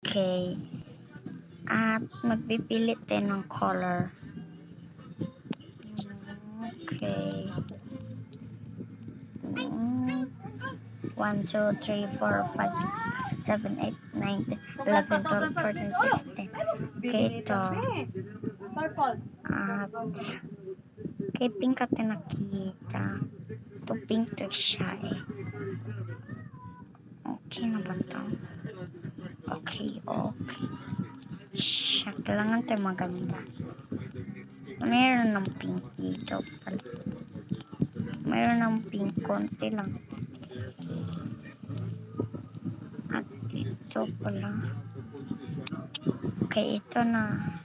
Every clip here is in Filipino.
Okay. At magpipili tayo ng color. Okay. 1, 2, 3, 4, 5, 7, 8, 9, 10, 11, 12, 14, 16. Okay, ito. At kay pink natin nakita. Ito pink to siya eh. Okay na ba ito? Okay. Siya, kailangan tayo maganda. Mayroon ng pink dito pala. Mayroon ng pink, konti lang. At ito pala. Okay, ito na.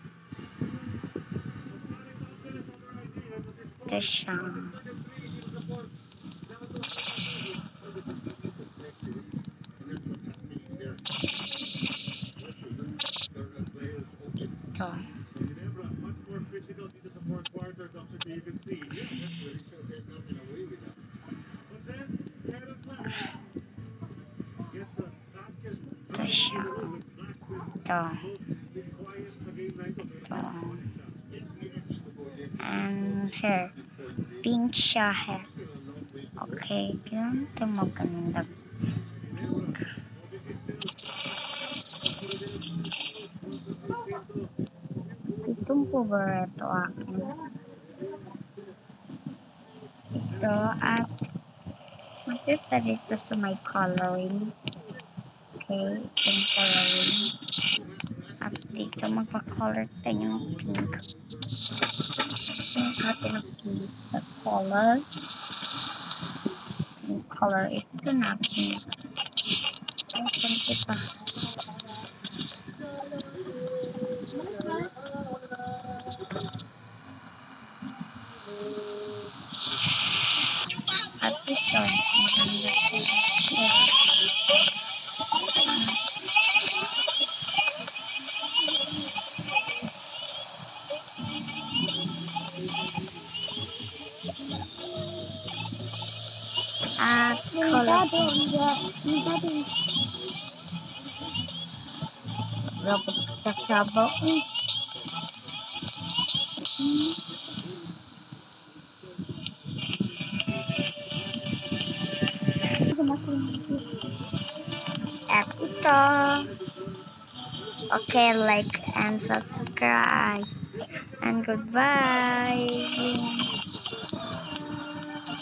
Ito siya. Ito. Ito siya. Ito. And here. Pink siya hair. Okay, kailangan ito maganda. Itong paborito akin. Ito at magpipta dito sa my coloring. Okay, itong coloring. At dito magpa-color tayo ng pink. Pink natin nakita color. Pink color. Ito na pink. Open kita. At ito, maganda siya. At color. Robot sa sabaw. At ito. Okay, like and subscribe. And goodbye.